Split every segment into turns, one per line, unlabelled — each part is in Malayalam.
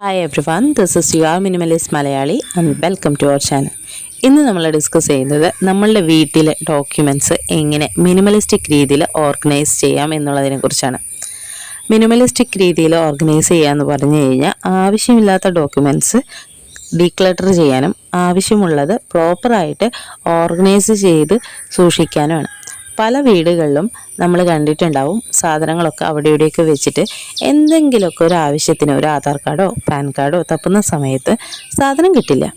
Hi everyone, this is your Minimalist Malayali and welcome to our channel. ഇന്ന് നമ്മൾ ഡിസ്കസ് ചെയ്യുന്നത് നമ്മളുടെ വീട്ടിലെ ഡോക്യുമെൻറ്റ്സ് എങ്ങനെ മിനിമലിസ്റ്റിക് രീതിയിൽ ഓർഗനൈസ് ചെയ്യാം എന്നുള്ളതിനെ കുറിച്ചാണ്. മിനിമലിസ്റ്റിക് രീതിയിൽ ഓർഗനൈസ് ചെയ്യാന്ന് പറഞ്ഞു കഴിഞ്ഞാൽ ആവശ്യമില്ലാത്ത ഡോക്യുമെൻറ്റ്സ് ഡീക്ലട്ടർ ചെയ്യാനും ആവശ്യമുള്ളത് പ്രോപ്പറായിട്ട് ഓർഗനൈസ് ചെയ്ത് സൂക്ഷിക്കാനുമാണ്. പല വീടുകളിലും നമ്മൾ കണ്ടിട്ടുണ്ടാവും സാധനങ്ങളൊക്കെ അവിടെ ഇവിടെയൊക്കെ വെച്ചിട്ട് എന്തെങ്കിലുമൊക്കെ ഒരു ആവശ്യത്തിന് ഒരു ആധാർ കാർഡോ പാൻ കാർഡോ തപ്പുന്ന സമയത്ത് സാധനം കിട്ടില്ല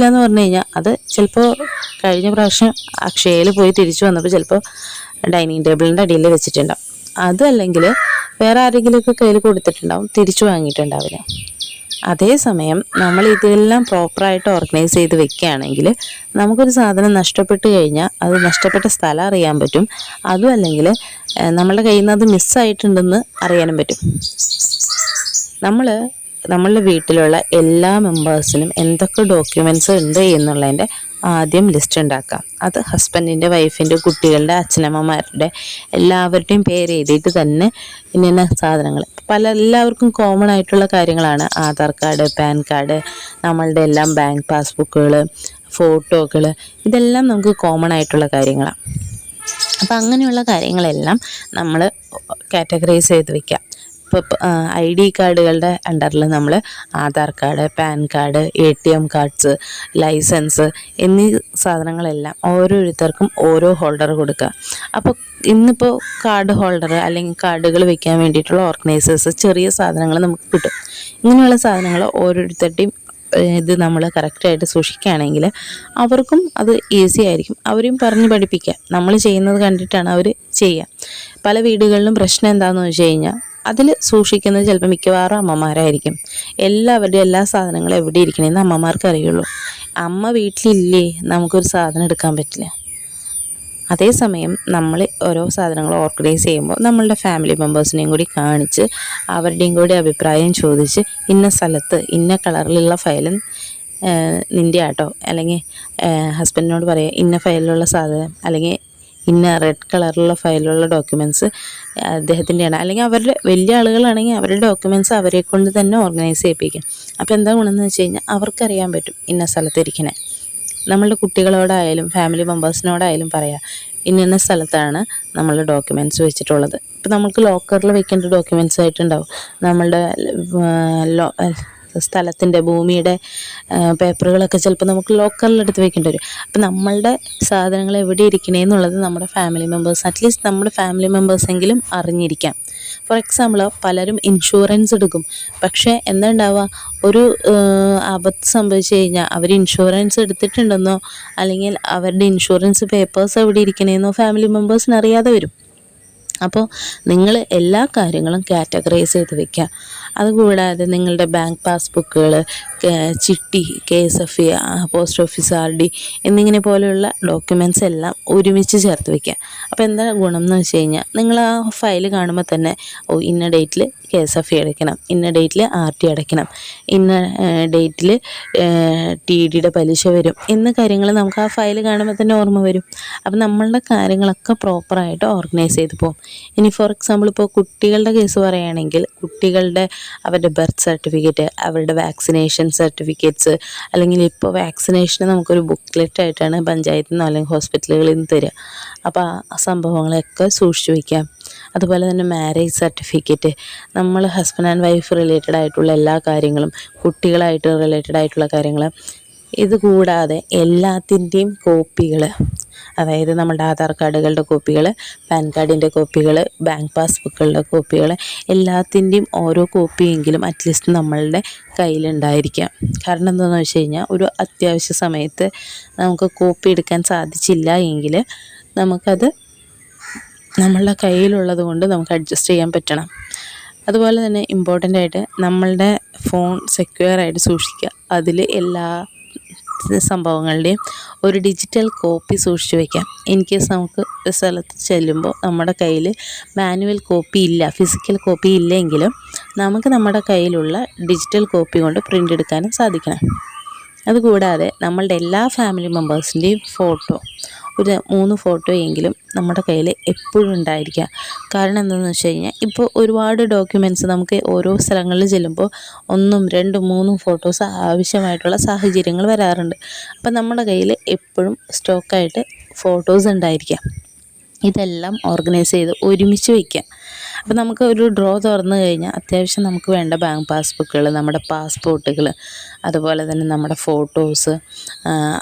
എന്ന് പറഞ്ഞു കഴിഞ്ഞാൽ അത് ചിലപ്പോൾ കഴിഞ്ഞ പ്രാവശ്യം അക്ഷയയിൽ പോയി തിരിച്ചു വന്നപ്പോൾ ചിലപ്പോൾ ഡൈനിങ് ടേബിളിൻ്റെ അടിയിൽ വെച്ചിട്ടുണ്ടാവും. അതല്ലെങ്കിൽ വേറെ ആരെങ്കിലുമൊക്കെ കയ്യിൽ കൊടുത്തിട്ടുണ്ടാവും, തിരിച്ചു വാങ്ങിയിട്ടുണ്ടാവില്ല. അതേസമയം നമ്മൾ ഇതെല്ലാം പ്രോപ്പറായിട്ട് ഓർഗനൈസ് ചെയ്ത് വെക്കുകയാണെങ്കിൽ നമുക്കൊരു സാധനം നഷ്ടപ്പെട്ട് കഴിഞ്ഞാൽ അത് നഷ്ടപ്പെട്ട സ്ഥലം അറിയാൻ പറ്റും. അതും അല്ലെങ്കിൽ നമ്മളുടെ കയ്യിൽ നിന്ന് അത് മിസ്സായിട്ടുണ്ടെന്ന് അറിയാനും പറ്റും. നമ്മളുടെ വീട്ടിലുള്ള എല്ലാ മെമ്പേഴ്സിനും എന്തൊക്കെ ഡോക്യുമെൻറ്റ്സ് ഉണ്ട് എന്നുള്ളതിൻ്റെ ആദ്യം ലിസ്റ്റ് ഉണ്ടാക്കാം. അത് ഹസ്ബൻഡിൻ്റെ, വൈഫിൻ്റെ, കുട്ടികളുടെ, അച്ഛനമ്മമാരുടെ എല്ലാവരുടെയും പേര് എഴുതിയിട്ട് തന്നെ ഇന്ന സാധനങ്ങൾ എല്ലാവർക്കും കോമൺ ആയിട്ടുള്ള കാര്യങ്ങളാണ്. ആധാർ കാർഡ്, പാൻ കാർഡ്, നമ്മളുടെ എല്ലാം ബാങ്ക് പാസ്ബുക്കുകൾ, ഫോട്ടോകൾ, ഇതെല്ലാം നമുക്ക് കോമൺ ആയിട്ടുള്ള കാര്യങ്ങളാണ്. അപ്പം അങ്ങനെയുള്ള കാര്യങ്ങളെല്ലാം നമ്മൾ കാറ്റഗറൈസ് ചെയ്ത് വയ്ക്കാം. ഇപ്പോൾ ID കാർഡുകളുടെ അണ്ടറിൽ നമ്മൾ Aadhaar card, PAN card, ATM cards, licence എന്നീ സാധനങ്ങളെല്ലാം ഓരോരുത്തർക്കും ഓരോ ഹോൾഡർ കൊടുക്കുക. അപ്പോൾ ഇന്നിപ്പോൾ കാർഡ് ഹോൾഡർ അല്ലെങ്കിൽ കാർഡുകൾ വെക്കാൻ വേണ്ടിയിട്ടുള്ള ഓർഗനൈസേഴ്സ് ചെറിയ സാധനങ്ങൾ നമുക്ക് കിട്ടും. ഇങ്ങനെയുള്ള സാധനങ്ങൾ ഓരോരുത്തരുടെയും ഇത് നമ്മൾ കറക്റ്റായിട്ട് സൂക്ഷിക്കുകയാണെങ്കിൽ അവർക്കും അത് ഈസി ആയിരിക്കും. അവരെയും പറഞ്ഞ് പഠിപ്പിക്കുക. നമ്മൾ ചെയ്യുന്നത് കണ്ടിട്ടാണ് അവർ ചെയ്യുക. പല വീടുകളിലും പ്രശ്നം എന്താണെന്ന് വെച്ച് കഴിഞ്ഞാൽ അതിൽ സൂക്ഷിക്കുന്നത് ചിലപ്പോൾ മിക്കവാറും അമ്മമാരായിരിക്കും. എല്ലാവരുടെയും എല്ലാ സാധനങ്ങളും എവിടെ ഇരിക്കണമെന്ന് അമ്മമാർക്ക് അറിയുള്ളൂ. അമ്മ വീട്ടിലില്ലേ നമുക്കൊരു സാധനം എടുക്കാൻ പറ്റില്ല. അതേസമയം നമ്മൾ ഓരോ സാധനങ്ങൾ ഓർഗനൈസ് ചെയ്യുമ്പോൾ നമ്മളുടെ ഫാമിലി മെമ്പേഴ്സിനെയും കൂടി കാണിച്ച് അവരുടെയും കൂടി അഭിപ്രായം ചോദിച്ച് ഇന്ന സ്ഥലത്ത് ഇന്ന കളറിലുള്ള ഫയൽ നിൻ്റെ ആട്ടോ, അല്ലെങ്കിൽ ഹസ്ബൻഡിനോട് പറയുക ഇന്ന ഫയലിലുള്ള സാധനം അല്ലെങ്കിൽ ഇന്ന റെഡ് കളറിലുള്ള ഫയലിലുള്ള ഡോക്യുമെൻറ്റ്സ് അദ്ദേഹത്തിൻ്റെയാണ്, അല്ലെങ്കിൽ അവരുടെ വലിയ ആളുകളാണെങ്കിൽ അവരുടെ ഡോക്യുമെൻറ്റ്സ് അവരെ കൊണ്ട് തന്നെ ഓർഗനൈസ് ചെയ്യിപ്പിക്കും. അപ്പോൾ എന്താ ഗുണമെന്ന് വെച്ച് കഴിഞ്ഞാൽ അവർക്കറിയാൻ പറ്റും ഇന്ന സ്ഥലത്തിരിക്കണേ. നമ്മളുടെ കുട്ടികളോടായാലും ഫാമിലി മെമ്പേഴ്സിനോടായാലും പറയാം ഇന്ന സ്ഥലത്താണ് നമ്മളുടെ ഡോക്യുമെൻറ്റ്സ് വെച്ചിട്ടുള്ളത്. ഇപ്പോൾ നമുക്ക് ലോക്കറിൽ വെക്കേണ്ട ഡോക്യുമെൻറ്റ്സ് ആയിട്ടുണ്ടാവും. നമ്മളുടെ സ്ഥലത്തിൻ്റെ, ഭൂമിയുടെ പേപ്പറുകളൊക്കെ ചിലപ്പോൾ നമുക്ക് ലോക്കറിലെടുത്ത് വെക്കേണ്ടി വരും. അപ്പം നമ്മളുടെ സാധനങ്ങൾ എവിടെ ഇരിക്കണേ എന്നുള്ളത് നമ്മുടെ ഫാമിലി മെമ്പേഴ്സ്, അറ്റ്ലീസ്റ്റ് നമ്മുടെ ഫാമിലി മെമ്പേഴ്സെങ്കിലും അറിഞ്ഞിരിക്കാം. ഫോർ എക്സാമ്പിൾ പലരും ഇൻഷുറൻസ് എടുക്കും. പക്ഷേ എന്താ ഉണ്ടാവുക, ഒരു ആപത്ത് സംഭവിച്ചു കഴിഞ്ഞാൽ അവർ ഇൻഷുറൻസ് എടുത്തിട്ടുണ്ടെന്നോ അല്ലെങ്കിൽ അവരുടെ ഇൻഷുറൻസ് പേപ്പേഴ്സ് എവിടെ ഇരിക്കണേന്നോ ഫാമിലി മെമ്പേഴ്സിന് അറിയാതെ വരും. അപ്പോൾ നിങ്ങൾ എല്ലാ കാര്യങ്ങളും കാറ്റഗറൈസ് ചെയ്ത് വെക്കുക. അതുകൂടാതെ നിങ്ങളുടെ ബാങ്ക് പാസ്ബുക്കുകൾ, ചിട്ടി, KSF, പോസ്റ്റ് ഓഫീസ് RD എന്നിങ്ങനെ പോലെയുള്ള ഡോക്യുമെൻറ്റ്സ് എല്ലാം ഒരുമിച്ച് ചേർത്ത് വയ്ക്കുക. അപ്പോൾ എന്താ ഗുണം എന്ന് വെച്ച് കഴിഞ്ഞാൽ നിങ്ങൾ ആ ഫയൽ കാണുമ്പോൾ തന്നെ ഇന്ന ഡേറ്റിൽ KSF അടയ്ക്കണം, ഇന്ന ഡേറ്റിൽ RD അടയ്ക്കണം, ഇന്ന ഡേറ്റിൽ TDയുടെ പലിശ വരും എന്ന കാര്യങ്ങൾ നമുക്ക് ആ ഫയൽ കാണുമ്പോൾ തന്നെ ഓർമ്മ വരും. അപ്പം നമ്മളുടെ കാര്യങ്ങളൊക്കെ പ്രോപ്പറായിട്ട് ഓർഗനൈസ് ചെയ്ത് പോകും. ഇനി ഫോർ എക്സാമ്പിൾ ഇപ്പോൾ കുട്ടികളുടെ കേസ് പറയുകയാണെങ്കിൽ അവരുടെ ബർത്ത് സർട്ടിഫിക്കറ്റ്, അവരുടെ വാക്സിനേഷൻ സർട്ടിഫിക്കറ്റ്സ്, അല്ലെങ്കിൽ ഇപ്പോൾ വാക്സിനേഷന് നമുക്കൊരു ബുക്ക്ലെറ്റ് ആയിട്ടാണ് പഞ്ചായത്തിൽ നിന്നോ അല്ലെങ്കിൽ ഹോസ്പിറ്റലുകളിൽ നിന്ന് തരിക. അപ്പോൾ ആ സംഭവങ്ങളൊക്കെ സൂക്ഷിച്ചു വയ്ക്കാം. അതുപോലെ തന്നെ മാരേജ് സർട്ടിഫിക്കറ്റ്, നമ്മൾ ഹസ്ബൻഡ് ആൻഡ് വൈഫ് റിലേറ്റഡ് ആയിട്ടുള്ള എല്ലാ കാര്യങ്ങളും, കുട്ടികളായിട്ട് റിലേറ്റഡ് ആയിട്ടുള്ള കാര്യങ്ങൾ, ഇതുകൂടാതെ എല്ലാത്തിൻ്റെയും കോപ്പികൾ, അതായത് നമ്മുടെ ആധാർ കാർഡുകളുടെ കോപ്പികൾ, പാൻ കാർഡിൻ്റെ കോപ്പികൾ, ബാങ്ക് പാസ്ബുക്കുകളുടെ കോപ്പികൾ, എല്ലാത്തിൻ്റെയും ഓരോ കോപ്പിയെങ്കിലും അറ്റ്ലീസ്റ്റ് നമ്മളുടെ കയ്യിലുണ്ടായിരിക്കാം. കാരണം എന്താണെന്ന് വെച്ച് കഴിഞ്ഞാൽ ഒരു അത്യാവശ്യ സമയത്ത് നമുക്ക് കോപ്പി എടുക്കാൻ സാധിച്ചില്ല എങ്കിൽ നമുക്കത് നമ്മളുടെ കയ്യിലുള്ളത് കൊണ്ട് നമുക്ക് അഡ്ജസ്റ്റ് ചെയ്യാൻ പറ്റണം. അതുപോലെ തന്നെ ഇമ്പോർട്ടൻ്റ് ആയിട്ട് നമ്മളുടെ ഫോൺ സെക്യൂർ ആയിട്ട് സൂക്ഷിക്കുക. അതിൽ എല്ലാ സംഭവങ്ങളുടെയും ഒരു ഡിജിറ്റൽ കോപ്പി സൂക്ഷിച്ചു വയ്ക്കാം. ഇൻ കേസ് നമുക്ക് ഒരു സ്ഥലത്ത് ചെല്ലുമ്പോൾ നമ്മുടെ കയ്യിൽ മാനുവൽ കോപ്പി ഇല്ല, ഫിസിക്കൽ കോപ്പി ഇല്ലെങ്കിലും നമുക്ക് നമ്മുടെ കയ്യിലുള്ള ഡിജിറ്റൽ കോപ്പി കൊണ്ട് പ്രിൻ്റ് എടുക്കാനും സാധിക്കണം. അതുകൂടാതെ നമ്മളുടെ എല്ലാ ഫാമിലി മെമ്പേഴ്സിൻ്റെയും ഫോട്ടോ ഒരു 3 ഫോട്ടോയെങ്കിലും നമ്മുടെ കയ്യിൽ എപ്പോഴും ഉണ്ടായിരിക്കുക. കാരണം എന്താണെന്ന് വെച്ച് കഴിഞ്ഞാൽ ഇപ്പോൾ ഒരുപാട് ഡോക്യുമെൻറ്റ്സ് നമുക്ക് ഓരോ സ്ഥലങ്ങളിൽ ചെല്ലുമ്പോൾ 1, 2, 3 ഫോട്ടോസ് ആവശ്യമായിട്ടുള്ള സാഹചര്യങ്ങൾ വരാറുണ്ട്. അപ്പം നമ്മുടെ കയ്യിൽ എപ്പോഴും സ്റ്റോക്കായിട്ട് ഫോട്ടോസ് ഉണ്ടായിരിക്കുക. ഇതെല്ലാം ഓർഗനൈസ് ചെയ്ത് ഒരുമിച്ച് വയ്ക്കുക. അപ്പോൾ നമുക്ക് ഒരു ഡ്രോ തുറന്നു കഴിഞ്ഞാൽ അത്യാവശ്യം നമുക്ക് വേണ്ട ബാങ്ക് പാസ്ബുക്കുകൾ, നമ്മുടെ പാസ്പോർട്ടുകൾ, അതുപോലെ തന്നെ നമ്മുടെ ഫോട്ടോസ്,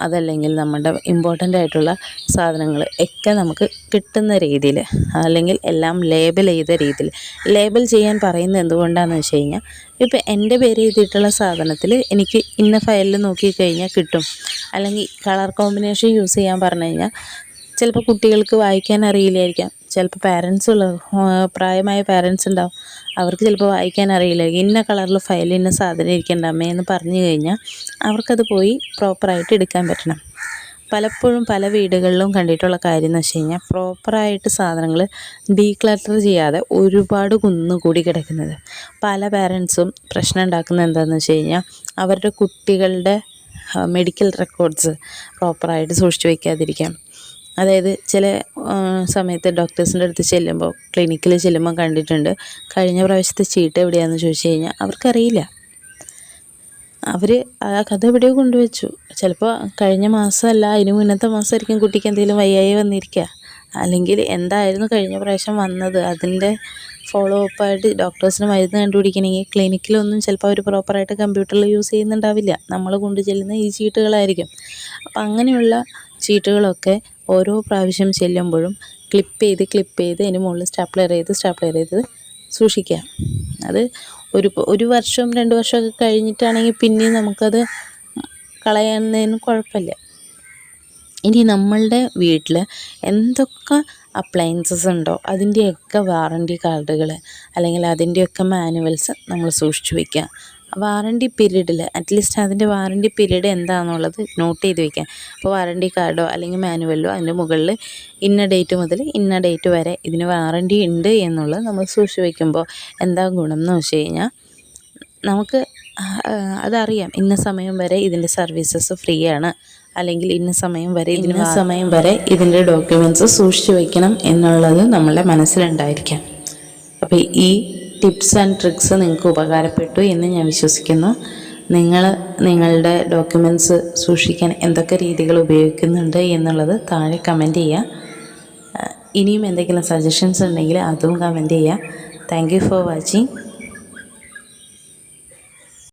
അതല്ലെങ്കിൽ നമ്മുടെ ഇമ്പോർട്ടൻ്റ് ആയിട്ടുള്ള സാധനങ്ങൾ ഒക്കെ നമുക്ക് കിട്ടുന്ന രീതിയിൽ, അല്ലെങ്കിൽ എല്ലാം ലേബൽ ചെയ്ത രീതിയിൽ. ലേബൽ ചെയ്യാൻ പറയുന്നത് എന്തുകൊണ്ടാണെന്ന് വെച്ച് കഴിഞ്ഞാൽ ഇപ്പോൾ എൻ്റെ പേര് എഴുതിയിട്ടുള്ള സാധനത്തിൽ എനിക്ക് ഇന്ന ഫയലിൽ നോക്കിക്കഴിഞ്ഞാൽ കിട്ടും. അല്ലെങ്കിൽ കളർ കോമ്പിനേഷൻ യൂസ് ചെയ്യാൻ പറഞ്ഞു കഴിഞ്ഞാൽ ചിലപ്പോൾ കുട്ടികൾക്ക് വായിക്കാൻ അറിയില്ലായിരിക്കാം. ചിലപ്പോൾ പ്രായമായ പാരൻസ് ഉണ്ടാവും, അവർക്ക് ചിലപ്പോൾ വായിക്കാൻ അറിയില്ലായിരിക്കും. ഇന്ന കളറിൽ ഫയൽ ഇന്ന സാധനം ഇരിക്കേണ്ട അമ്മേ എന്ന് പറഞ്ഞു കഴിഞ്ഞാൽ അവർക്കത് പോയി പ്രോപ്പറായിട്ട് എടുക്കാൻ പറ്റണം. പലപ്പോഴും പല വീടുകളിലും കണ്ടിട്ടുള്ള കാര്യം എന്ന് വെച്ച് കഴിഞ്ഞാൽ പ്രോപ്പറായിട്ട് സാധനങ്ങൾ ഡീക്ലട്ടർ ചെയ്യാതെ ഒരുപാട് കുന്നുകൂടി കിടക്കുന്നത്. പല പാരൻസും പ്രശ്നം ഉണ്ടാക്കുന്നത് എന്താണെന്ന് വെച്ച് കഴിഞ്ഞാൽ അവരുടെ കുട്ടികളുടെ മെഡിക്കൽ റെക്കോർഡ്സ് പ്രോപ്പറായിട്ട് സൂക്ഷിച്ചു വയ്ക്കാതിരിക്കാം. അതായത് ചില സമയത്ത് ഡോക്ടേഴ്സിൻ്റെ അടുത്ത് ചെല്ലുമ്പോൾ, ക്ലിനിക്കിൽ ചെല്ലുമ്പോൾ കണ്ടിട്ടുണ്ട്, കഴിഞ്ഞ പ്രാവശ്യത്തെ ചീട്ട് എവിടെയാണെന്ന് ചോദിച്ചു കഴിഞ്ഞാൽ അവർക്കറിയില്ല. അവർ ആ കഥ എവിടെയോ കൊണ്ടുവച്ചു. ചിലപ്പോൾ കഴിഞ്ഞ മാസമല്ല, അതിന് മുന്നത്തെ മാസമായിരിക്കും കുട്ടിക്ക് എന്തെങ്കിലും വയ്യായി വന്നിരിക്കുക. അല്ലെങ്കിൽ എന്തായിരുന്നു കഴിഞ്ഞ പ്രാവശ്യം വന്നത്, അതിൻ്റെ ഫോളോ അപ്പായിട്ട് ഡോക്ടേഴ്സിന് മരുന്ന് കണ്ടുപിടിക്കണമെങ്കിൽ ക്ലിനിക്കിലൊന്നും ചിലപ്പോൾ അവർ പ്രോപ്പറായിട്ട് കമ്പ്യൂട്ടറിൽ യൂസ് ചെയ്യുന്നുണ്ടാവില്ല. നമ്മൾ കൊണ്ടു ചെല്ലുന്ന ഈ ചീട്ടുകളായിരിക്കും. അപ്പം അങ്ങനെയുള്ള ചീട്ടുകളൊക്കെ ഓരോ പ്രാവശ്യം ചെല്ലുമ്പോഴും ക്ലിപ്പ് ചെയ്ത് അതിന് മുകളിൽ സ്റ്റാപ്ലർ ചെയ്ത് സൂക്ഷിക്കുക. അത് ഒരു വർഷം 2 വർഷമൊക്കെ കഴിഞ്ഞിട്ടാണെങ്കിൽ പിന്നെയും നമുക്കത് കളയുന്നതിന് കുഴപ്പമില്ല. ഇനി നമ്മളുടെ വീട്ടിൽ എന്തൊക്കെ അപ്ലയൻസസ് ഉണ്ടോ അതിൻ്റെയൊക്കെ വാറണ്ടി കാർഡുകൾ, അല്ലെങ്കിൽ അതിൻ്റെയൊക്കെ മാനുവൽസ് നമ്മൾ സൂക്ഷിച്ചു വയ്ക്കുക. വാറണ്ടി പീരീഡിൽ അറ്റ്ലീസ്റ്റ് അതിൻ്റെ വാറണ്ടി പീരീഡ് എന്താണെന്നുള്ളത് നോട്ട് ചെയ്ത് വയ്ക്കാം. അപ്പോൾ വാറണ്ടി കാർഡോ അല്ലെങ്കിൽ മാനുവലോ അതിൻ്റെ മുകളിൽ ഇന്ന ഡേറ്റ് മുതൽ ഇന്ന ഡേറ്റ് വരെ ഇതിന് വാറണ്ടി ഉണ്ട് എന്നുള്ളത് നമ്മൾ സൂക്ഷിച്ച് വയ്ക്കുമ്പോൾ എന്താ ഗുണം എന്ന് വെച്ച് കഴിഞ്ഞാൽ നമുക്ക് അതറിയാം. ഇന്ന സമയം വരെ ഇതിൻ്റെ സർവീസസ് ഫ്രീ ആണ്, അല്ലെങ്കിൽ ഇന്ന സമയം വരെ ഇതിൻ്റെ ഡോക്യുമെൻറ്റ്സ് സൂക്ഷിച്ച് വയ്ക്കണം എന്നുള്ളത് നമ്മളുടെ മനസ്സിലുണ്ടായിരിക്കാം. അപ്പോൾ ഈ ടിപ്സ് ആൻഡ് ട്രിക്സ് നിങ്ങൾക്ക് ഉപകാരപ്പെട്ടു എന്ന് ഞാൻ വിശ്വസിക്കുന്നു. നിങ്ങളുടെ ഡോക്യുമെൻറ്റ്സ് സൂക്ഷിക്കാൻ എന്തൊക്കെ രീതികൾ ഉപയോഗിക്കുന്നുണ്ട് എന്നുള്ളത് താഴെ കമൻറ്റ് ചെയ്യുക. ഇനിയും എന്തെങ്കിലും സജഷൻസ് ഉണ്ടെങ്കിൽ അതും കമൻറ്റ് ചെയ്യുക. Thank you for watching.